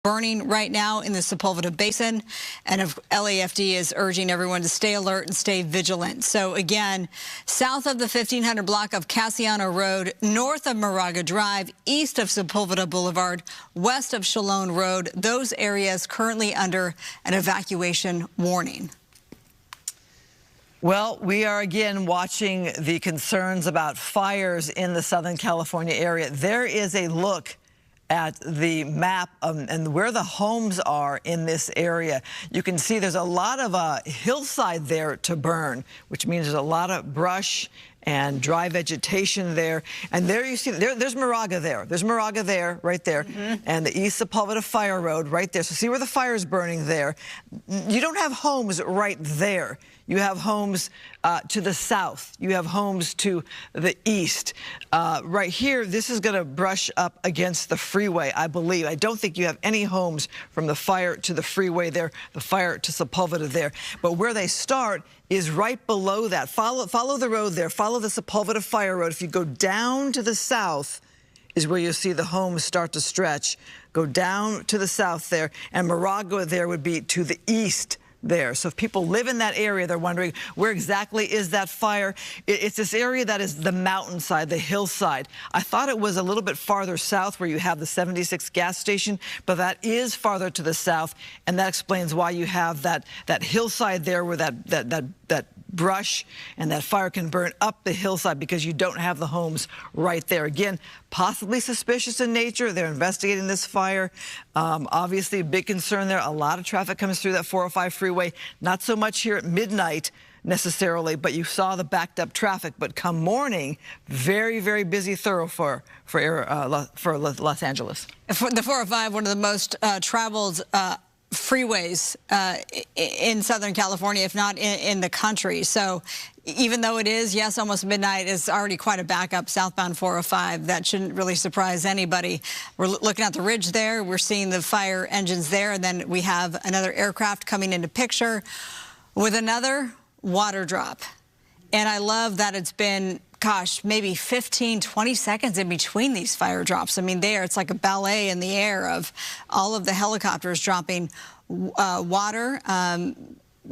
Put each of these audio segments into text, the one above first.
burning right now in the Sepulveda Basin, and LAFD is urging everyone to stay alert and stay vigilant. So again, south of the 1500 block of Casiano Road, north of Moraga Drive, east of Sepulveda Boulevard, west of Shalone Road, those areas currently under an evacuation warning. Well, we are again watching the concerns about fires in the Southern California area. There is a look at the map and where the homes are in this area. You can see there's a lot of hillside there to burn, which means there's a lot of brush and dry vegetation there. And there you see, there's Moraga there. There's Moraga there, right there. And the East Sepulveda Fire Road right there. So see where the fire is burning there. You don't have homes right there. You have homes to the south. You have homes to the east. Right here, this is going to brush up against the freeway, I believe. I don't think you have any homes from the fire to the freeway there, the fire to Sepulveda there. But where they start is right below that. Follow the road there. Follow the Sepulveda Fire Road. If you go down to the south is where you'll see the homes start to stretch. Go down to the south there, and Moraga there would be to the east there. So if people live in that area, they're wondering, where exactly is that fire? It's this area that is the mountainside, the hillside. I thought it was a little bit farther south where you have the 76 gas station, but that is farther to the south, and that explains why you have that hillside there where that brush and that fire can burn up the hillside, because you don't have the homes right there. Again, possibly suspicious in nature. They're investigating this fire. Obviously, a big concern there. A lot of traffic comes through that 405 freeway. Not so much here at midnight necessarily, but you saw the backed up traffic. But come morning, very, very busy thoroughfare for Los Angeles. For the 405, one of the most traveled freeways in Southern California, if not in the country. So even though it is, yes, almost midnight, is already quite a backup southbound 405. That shouldn't really surprise anybody. We're looking at the ridge there. We're seeing the fire engines there. And then we have another aircraft coming into picture with another water drop. And I love that it's been, gosh, maybe 15, 20 seconds in between these fire drops. I mean, it's like a ballet in the air of all of the helicopters dropping water,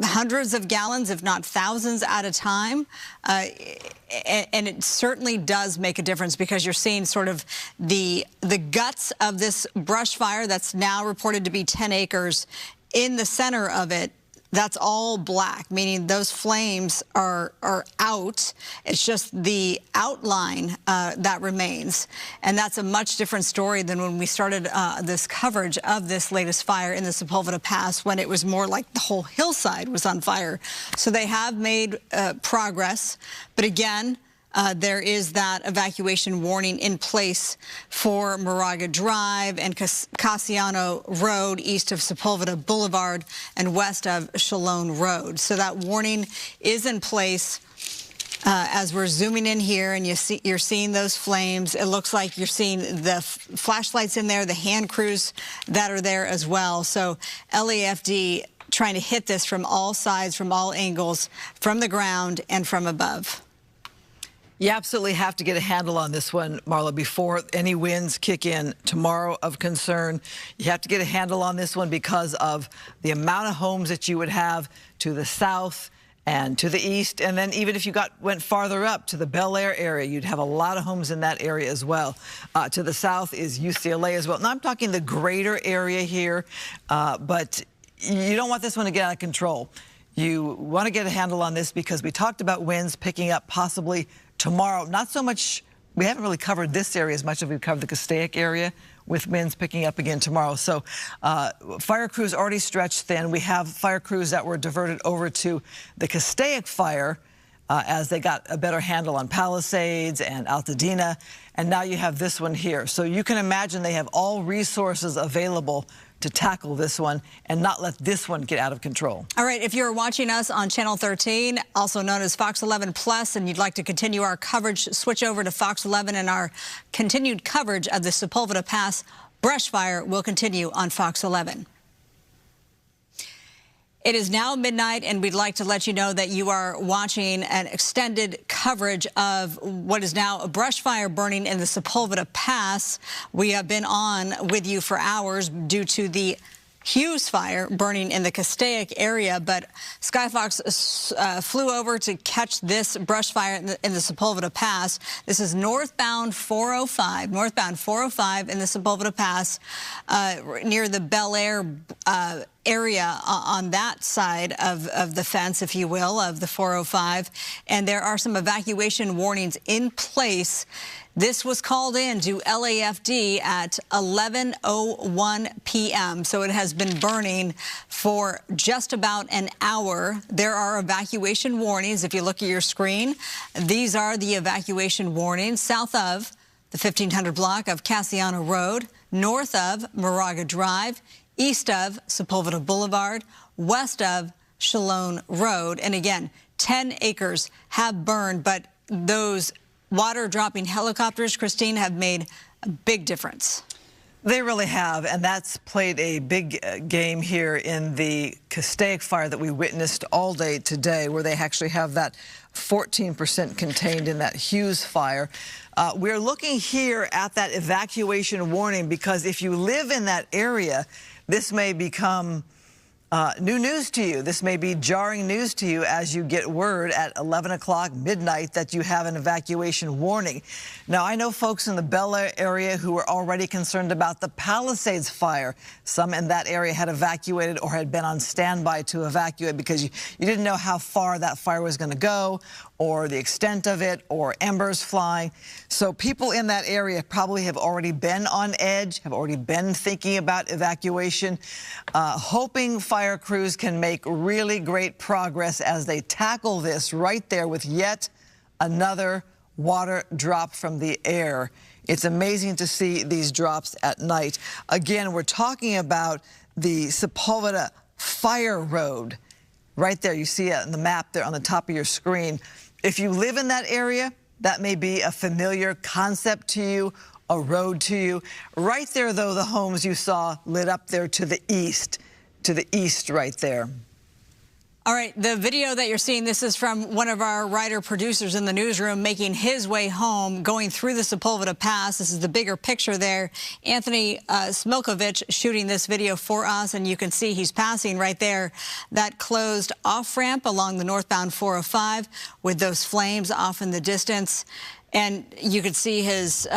hundreds of gallons, if not thousands at a time. And it certainly does make a difference, because you're seeing sort of the guts of this brush fire that's now reported to be 10 acres. In the center of it, that's all black, meaning those flames are out. It's just the outline that remains. And that's a much different story than when we started this coverage of this latest fire in the Sepulveda Pass, when it was more like the whole hillside was on fire. So they have made progress. But again, there is that evacuation warning in place for Moraga Drive and Casiano Road, east of Sepulveda Boulevard and west of Shalone Road. So that warning is in place. As we're zooming in here, and you're seeing those flames, it looks like you're seeing the flashlights in there, the hand crews that are there as well. So LAFD trying to hit this from all sides, from all angles, from the ground and from above. You absolutely have to get a handle on this one, Marla, before any winds kick in tomorrow of concern. You have to get a handle on this one because of the amount of homes that you would have to the south and to the east. And then even if you went farther up to the Bel Air area, you'd have a lot of homes in that area as well. To the south is UCLA as well. Now, I'm talking the greater area here, but you don't want this one to get out of control. You want to get a handle on this because we talked about winds picking up possibly tomorrow. Not so much, we haven't really covered this area as much as we've covered the Castaic area, with winds picking up again tomorrow. So fire crews already stretched thin. We have fire crews that were diverted over to the Castaic fire as they got a better handle on Palisades and Altadena. And now you have this one here. So you can imagine they have all resources available to tackle this one and not let this one get out of control. All right, if you're watching us on Channel 13, also known as Fox 11 Plus, and you'd like to continue our coverage, switch over to Fox 11, and our continued coverage of the Sepulveda Pass brush fire will continue on Fox 11. It is now midnight, and we'd like to let you know that you are watching an extended coverage of what is now a brush fire burning in the Sepulveda Pass. We have been on with you for hours due to the Hughes fire burning in the Castaic area, but Skyfox flew over to catch this brush fire in the Sepulveda Pass. This is northbound 405 in the Sepulveda Pass, near the Bel Air area on that side of the fence, if you will, of the 405. And there are some evacuation warnings in place. This was called in to LAFD at 11:01 p.m. So it has been burning for just about an hour. There are evacuation warnings. If you look at your screen, these are the evacuation warnings south of the 1500 block of Cassiano Road, north of Moraga Drive, east of Sepulveda Boulevard, west of Chalone Road. And again, 10 acres have burned, but those water-dropping helicopters, Christine, have made a big difference. They really have, and that's played a big game here in the Castaic fire that we witnessed all day today, where they actually have that 14% contained in that Hughes fire. We're looking here at that evacuation warning because if you live in that area, this may become new news to you. This may be jarring news to you as you get word at 11 o'clock midnight that you have an evacuation warning. Now, I know folks in the Bel Air area who were already concerned about the Palisades fire. Some in that area had evacuated or had been on standby to evacuate because you didn't know how far that fire was going to go or the extent of it or embers flying. So people in that area probably have already been on edge, have already been thinking about evacuation, hoping fire crews can make really great progress as they tackle this right there with yet another water drop from the air. It's amazing to see these drops at night. Again, we're talking about the Sepulveda Fire Road. Right there, you see it on the map there on the top of your screen. If you live in that area, that may be a familiar concept to you, a road to you. Right there, though, the homes you saw lit up there to the east right there. All right, the video that you're seeing, this is from one of our writer-producers in the newsroom making his way home, going through the Sepulveda Pass. This is the bigger picture there. Anthony Smilkovich shooting this video for us, and you can see he's passing right there that closed off-ramp along the northbound 405 with those flames off in the distance. And you could see his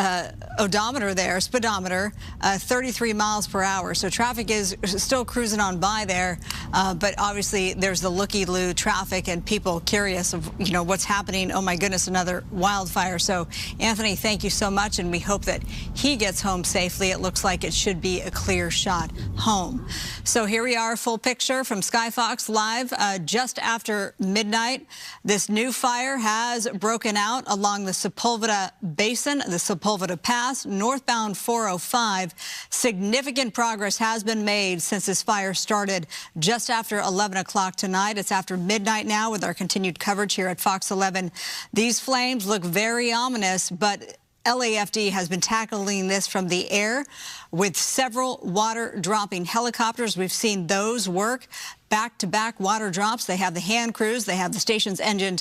odometer there, speedometer, 33 miles per hour. So traffic is still cruising on by there, but obviously there's the looky-loo traffic and people curious of, you know, what's happening. Oh my goodness, another wildfire. So Anthony, thank you so much, and we hope that he gets home safely. It looks like it should be a clear shot home. So here we are, full picture from Skyfox Live just after midnight. This new fire has broken out along the Sepulveda Basin, the Sepulveda Pass, northbound 405. Significant progress has been made since this fire started just after 11 o'clock tonight. It's after midnight now with our continued coverage here at Fox 11. These flames look very ominous, but LAFD has been tackling this from the air with several water-dropping helicopters. We've seen those work back-to-back water drops. They have the hand crews. They have the station's engine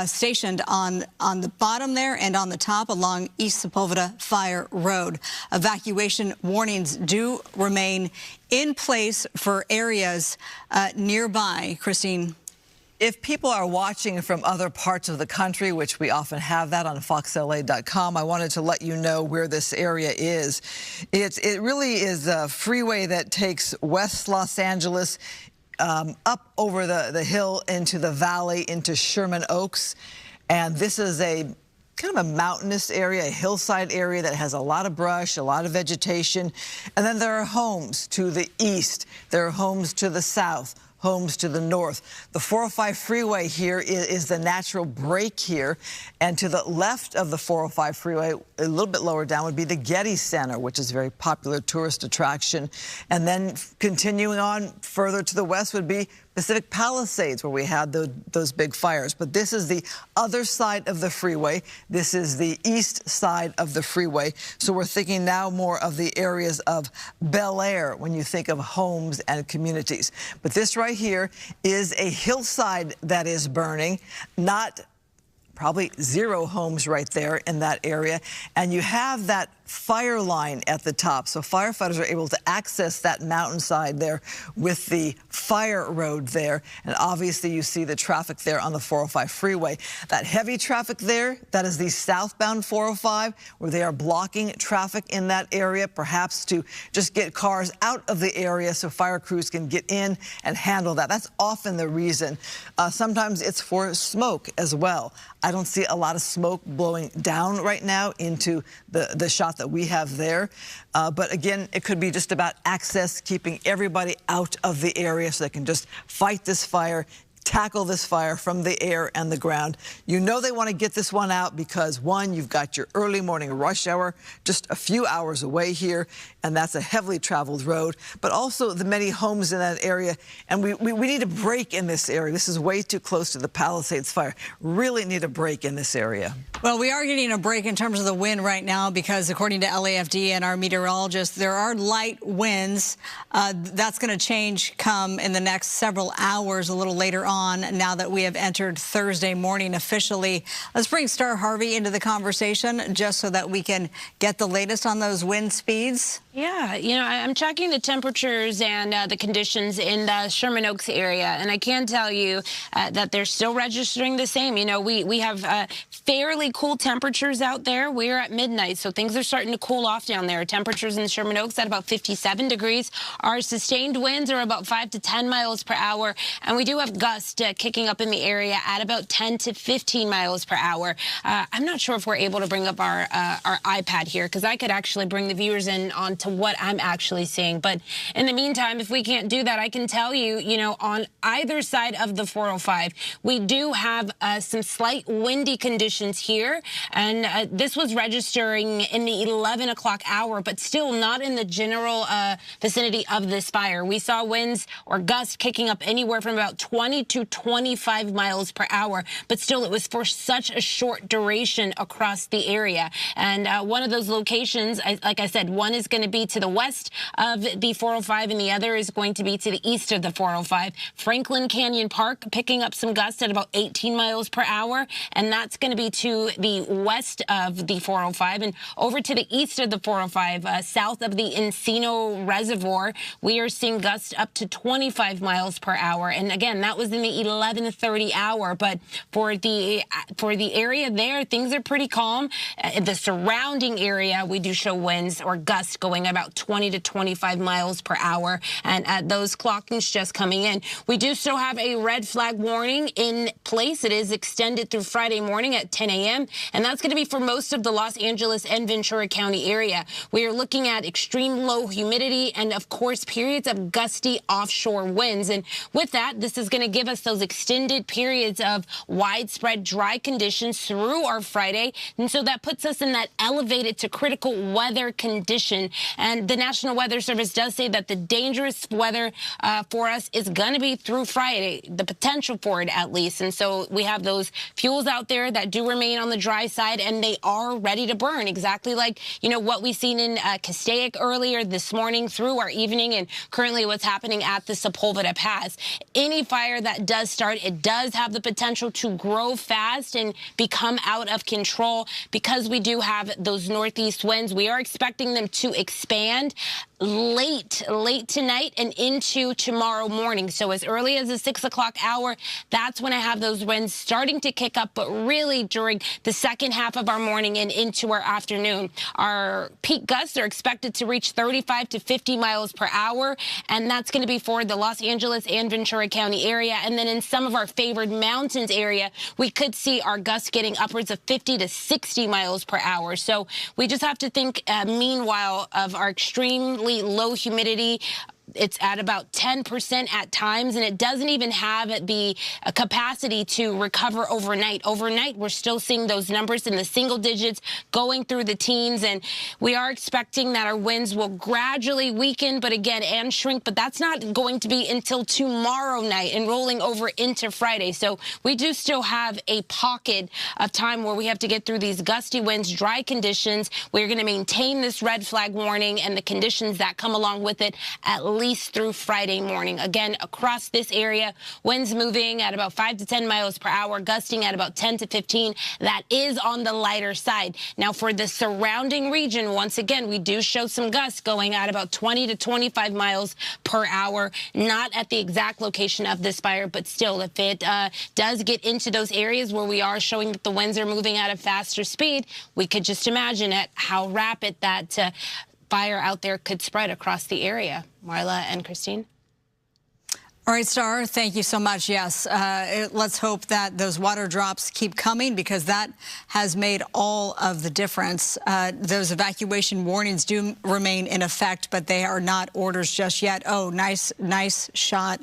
stationed on the bottom there and on the top along East Sepulveda Fire Road. Evacuation warnings do remain in place for areas nearby. Christine. If people are watching from other parts of the country, which we often have that on foxla.com, I wanted to let you know where this area is. It really is a freeway that takes West Los Angeles up over the hill into the valley, into Sherman Oaks. And this is a kind of a mountainous area, a hillside area that has a lot of brush, a lot of vegetation. And then there are homes to the east. There are homes to the south, homes to the north. The 405 freeway here is the natural break here. And to the left of the 405 freeway, a little bit lower down, would be the Getty Center, which is a very popular tourist attraction. And then continuing on further to the west would be Pacific Palisades where we had those big fires. But this is the other side of the freeway. This is the east side of the freeway. So we're thinking now more of the areas of Bel Air when you think of homes and communities. But this right here is a hillside that is burning, not probably 0 homes right there in that area. And you have that fire line at the top. So firefighters are able to access that mountainside there with the fire road there. And obviously you see the traffic there on the 405 freeway. That heavy traffic there, that is the southbound 405, where they are blocking traffic in that area, perhaps to just get cars out of the area so fire crews can get in and handle that. That's often the reason. Sometimes it's for smoke as well. I don't see a lot of smoke blowing down right now into the shot that we have there. But again, it could be just about access, keeping everybody out of the area so they can just fight this fire, tackle this fire from the air and the ground. You know they want to get this one out because, one, you've got your early morning rush hour just a few hours away here, and that's a heavily traveled road, but also the many homes in that area. And we need a break in this area. This is way too close to the Palisades fire. Really need a break in this area. Well, we are getting a break in terms of the wind right now because, according to LAFD and our meteorologists, there are light winds. That's going to change come in the next several hours, a little later on, now that we have entered Thursday morning officially. Let's bring Star Harvey into the conversation just so that we can get the latest on those wind speeds. Yeah, you know, I'm tracking the temperatures and the conditions in the Sherman Oaks area, and I can tell you that they're still registering the same. You know, we have fairly cool temperatures out there. We're at midnight, so things are starting to cool off down there. Temperatures in Sherman Oaks at about 57 degrees. Our sustained winds are about 5 to 10 miles per hour, and we do have gusts kicking up in the area at about 10 to 15 miles per hour. I'm not sure if we're able to bring up our iPad here, because I could actually bring the viewers in on to what I'm actually seeing. But in the meantime, if we can't do that, I can tell you, you know, on either side of the 405, we do have some slight windy conditions here. And this was registering in the 11 o'clock hour, but still not in the general vicinity of this fire. We saw winds or gusts kicking up anywhere from about 20 to 25 miles per hour, but still it was for such a short duration across the area. And one of those locations, like I said, one is going to be to the west of the 405 and the other is going to be to the east of the 405. Franklin Canyon Park picking up some gusts at about 18 miles per hour, and that's going to be to the west of the 405. And over to the east of the 405, south of the Encino Reservoir, we are seeing gusts up to 25 miles per hour. And again, that was in the 11:30 hour. But for the area there, things are pretty calm. The surrounding area, we do show winds or gusts going about 20 to 25 miles per hour, and those clockings just coming in. We do still have a red flag warning in place. It is extended through Friday morning at 10 a.m., and that's going to be for most of the Los Angeles and Ventura County area. We are looking at extreme low humidity and, of course, periods of gusty offshore winds. And with that, this is going to give us those extended periods of widespread dry conditions through our Friday. And so that puts us in that elevated to critical weather condition. And the National Weather Service does say that the dangerous weather for us is going to be through Friday, the potential for it at least. And so we have those fuels out there that do remain on the dry side, and they are ready to burn, exactly like, you know, what we've seen in Castaic earlier this morning through our evening, and currently what's happening at the Sepulveda Pass. Any fire that does start, it does have the potential to grow fast and become out of control because we do have those northeast winds. We are expecting them to expand late tonight and into tomorrow morning. So as early as the 6 o'clock hour, that's when I have those winds starting to kick up, but really during the second half of our morning and into our afternoon. Our peak gusts are expected to reach 35 to 50 miles per hour, and that's going to be for the Los Angeles and Ventura County area. And then in some of our favored mountains area, we could see our gusts getting upwards of 50 to 60 miles per hour. So we just have to think, meanwhile, of our extremely low humidity, it's at about 10% at times, and it doesn't even have the capacity to recover overnight. Overnight, we're still seeing those numbers in the single digits going through the teens, and we are expecting that our winds will gradually weaken, but again, and shrink, but that's not going to be until tomorrow night and rolling over into Friday. So we do still have a pocket of time where we have to get through these gusty winds, dry conditions. We're going to maintain this red flag warning and the conditions that come along with it at least through Friday morning. Again, across this area, winds moving at about 5 to 10 miles per hour, gusting at about 10 to 15. That is on the lighter side. Now, for the surrounding region, once again, we do show some gusts going at about 20 to 25 miles per hour, not at the exact location of this fire, but still, if it does get into those areas where we are showing that the winds are moving at a faster speed, we could just imagine at how rapid that fire out there could spread across the area. Marla and Christine. All right, Star, thank you so much. Yes, let's hope that those water drops keep coming, because that has made all of the difference. Those evacuation warnings do remain in effect, but they are not orders just yet. Oh, nice shot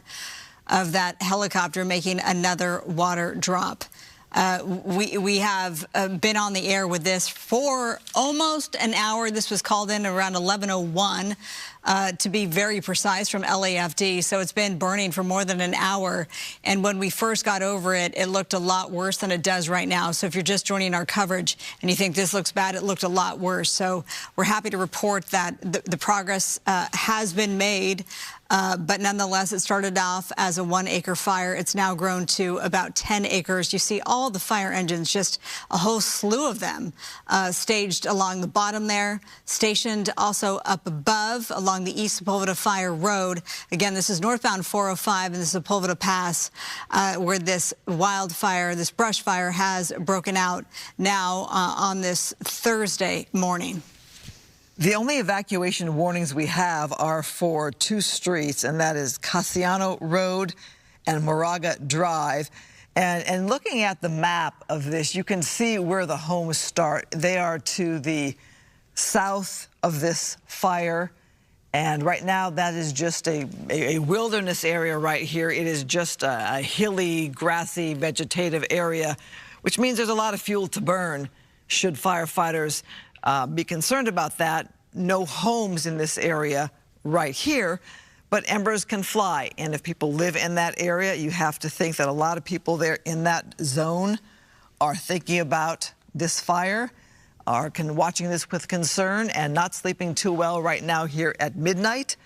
of that helicopter making another water drop. We have been on the air with this for almost an hour. This was called in around 11:01, to be very precise, from LAFD. So it's been burning for more than an hour. And when we first got over it, it looked a lot worse than it does right now. So if you're just joining our coverage and you think this looks bad, it looked a lot worse. So we're happy to report that the progress has been made. But nonetheless, it started off as a 1-acre fire. It's now grown to about 10 acres. You see all the fire engines, just a whole slew of them, staged along the bottom there, stationed also up above along the East Sepulveda Fire Road. Again, this is northbound 405 in the Sepulveda Pass, where this wildfire, this brush fire, has broken out now on this Thursday morning. The only evacuation warnings we have are for 2 streets, and that is Casiano Road and Moraga Drive. And looking at the map of this, you can see where the homes start. They are to the south of this fire, and right now that is just a wilderness area right here. It is just a hilly, grassy, vegetative area, which means there's a lot of fuel to burn should firefighters be concerned about that. No homes in this area right here, but embers can fly. And if people live in that area, you have to think that a lot of people there in that zone are thinking about this fire, are watching this with concern and not sleeping too well right now here at midnight.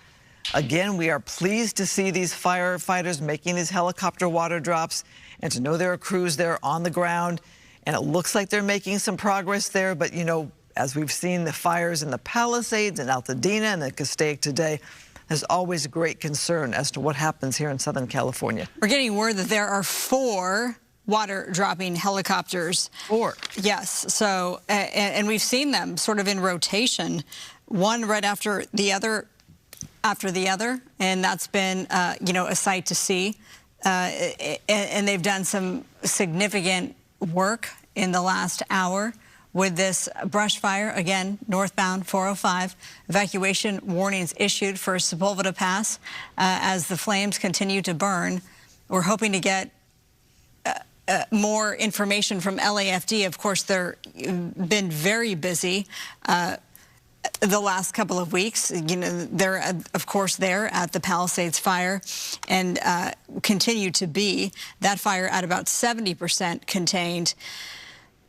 Again, we are pleased to see these firefighters making these helicopter water drops and to know there are crews there on the ground. And it looks like they're making some progress there, but you know, as we've seen the fires in the Palisades and Altadena and the Castaic today, there's always great concern as to what happens here in Southern California. We're getting word that there are 4 water-dropping helicopters. 4? Yes. So, and we've seen them sort of in rotation, one right after the other, and that's been, you know, a sight to see. And they've done some significant work in the last hour with this brush fire. Again, northbound 405. Evacuation warnings issued for Sepulveda Pass as the flames continue to burn. We're hoping to get more information from LAFD. Of course, they've been very busy the last couple of weeks. You know, they're, of course, there at the Palisades fire and continue to be. That fire at about 70% contained.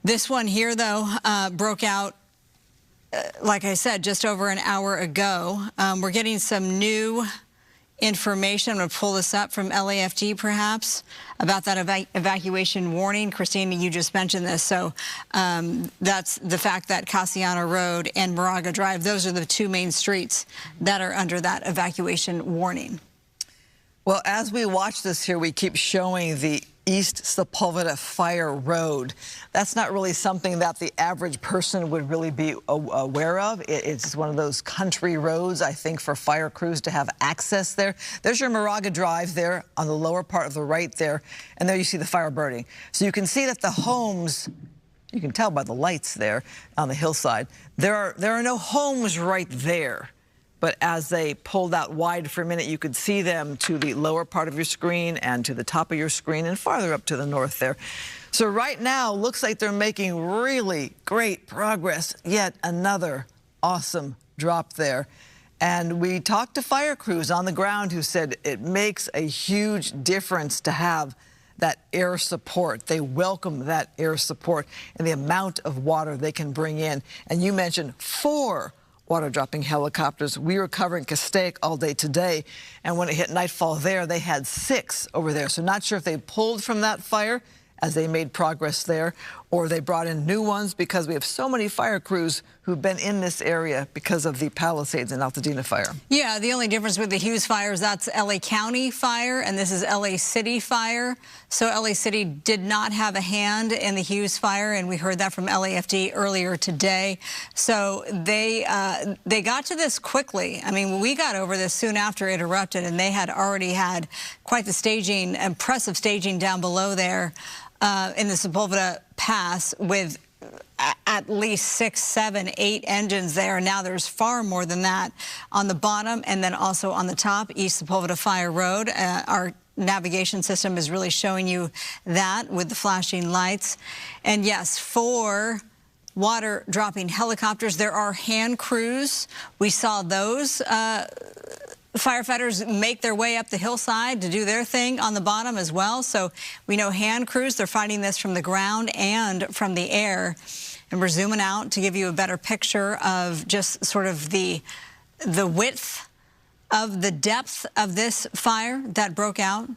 This one here, though, broke out, like I said, just over an hour ago. We're getting some new information. I'm going to pull this up from LAFD, perhaps, about that evacuation warning. Christina, you just mentioned this. So that's the fact that Casiano Road and Moraga Drive, those are the 2 main streets that are under that evacuation warning. Well, as we watch this here, we keep showing the East Sepulveda Fire Road. That's not really something that the average person would really be aware of. It's one of those country roads, I think, for fire crews to have access there. There's your Moraga Drive there on the lower part of the right there, and there you see the fire burning. So you can see that the homes, you can tell by the lights there on the hillside, there are no homes right there. but as they pulled out wide for a minute, you could see them to the lower part of your screen and to the top of your screen and farther up to the north there. So right now, looks like they're making really great progress. Yet another awesome drop there. And we talked to fire crews on the ground who said it makes a huge difference to have that air support. They welcome that air support and the amount of water they can bring in. And you mentioned 4 water-dropping helicopters. We were covering Castaic all day today, and when it hit nightfall there, they had 6 over there. So not sure if they pulled from that fire as they made progress there, or they brought in new ones, because we have so many fire crews who've been in this area because of the Palisades and Altadena fire. Yeah, the only difference with the Hughes fires, that's LA County fire, and this is LA City fire. So LA City did not have a hand in the Hughes fire, and we heard that from LAFD earlier today. So they got to this quickly. I mean, we got over this soon after it erupted, and they had already had quite the staging, impressive staging down below there in the Sepulveda Pass with at least 6, 7, 8 engines there. Now there's far more than that on the bottom, and then also on the top, East Sepulveda Fire Road. Our navigation system is really showing you that with the flashing lights. And yes, 4 water dropping helicopters. There are hand crews. We saw those firefighters make their way up the hillside to do their thing on the bottom as well. So we know hand crews, they're fighting this from the ground and from the air. And we're zooming out to give you a better picture of just sort of the width of the depth of this fire that broke out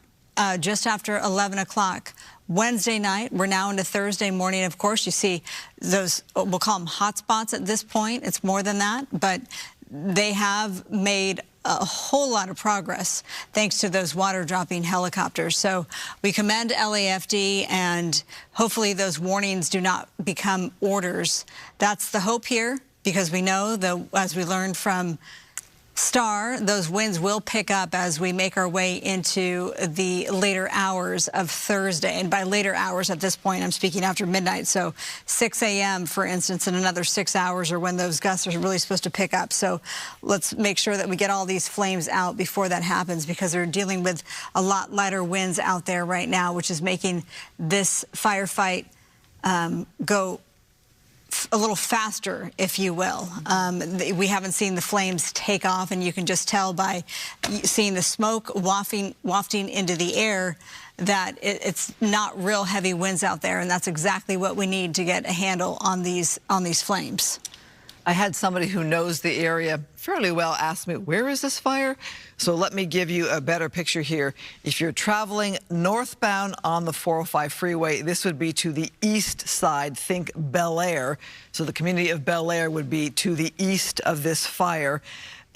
just after 11 o'clock. Wednesday night, we're now into Thursday morning. Of course, you see those, we'll call them hot spots at this point. It's more than that, but they have made a whole lot of progress thanks to those water-dropping helicopters. So we commend LAFD, and hopefully those warnings do not become orders. That's the hope here, because we know, as we learned from Star, those winds will pick up as we make our way into the later hours of Thursday. And by later hours at this point, I'm speaking after midnight. So 6 a.m., for instance, in another 6 hours are when those gusts are really supposed to pick up. So let's make sure that we get all these flames out before that happens, because they're dealing with a lot lighter winds out there right now, which is making this firefight go a little faster, if you will. We haven't seen the flames take off, and you can just tell by seeing the smoke wafting into the air that it's not real heavy winds out there, and that's exactly what we need to get a handle on these flames. I had somebody who knows the area fairly well ask me, where is this fire? So let me give you a better picture here. If you're traveling northbound on the 405 freeway, this would be to the east side. Think Bel Air. So the community of Bel Air would be to the east of this fire.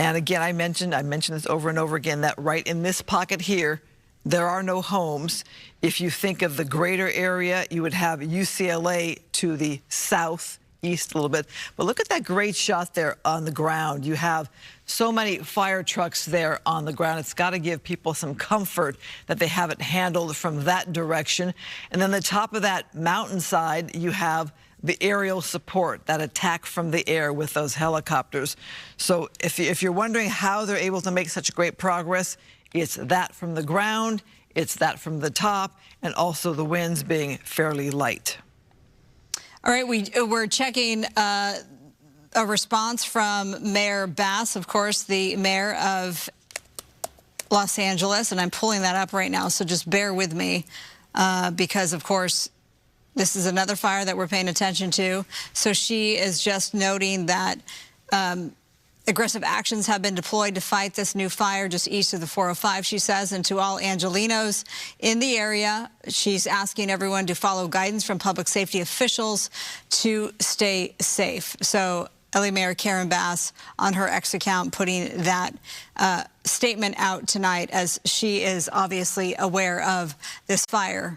And again, I mentioned this over and over again, that right in this pocket here, there are no homes. If you think of the greater area, you would have UCLA to the south, east a little bit. But look at that great shot there on the ground. You have so many fire trucks there on the ground. It's got to give people some comfort that they have it handled from that direction. And then the top of that mountainside, you have the aerial support, that attack from the air with those helicopters. So if you're wondering how they're able to make such great progress, it's that from the ground, it's that from the top, and also the winds being fairly light. All right, we're checking a response from Mayor Bass, of course, the mayor of Los Angeles, and I'm pulling that up right now, so just bear with me because, of course, this is another fire that we're paying attention to. So she is just noting that aggressive actions have been deployed to fight this new fire just east of the 405, she says. And to all Angelinos in the area, she's asking everyone to follow guidance from public safety officials to stay safe. So LA Mayor Karen Bass on her X account putting that statement out tonight, as she is obviously aware of this fire.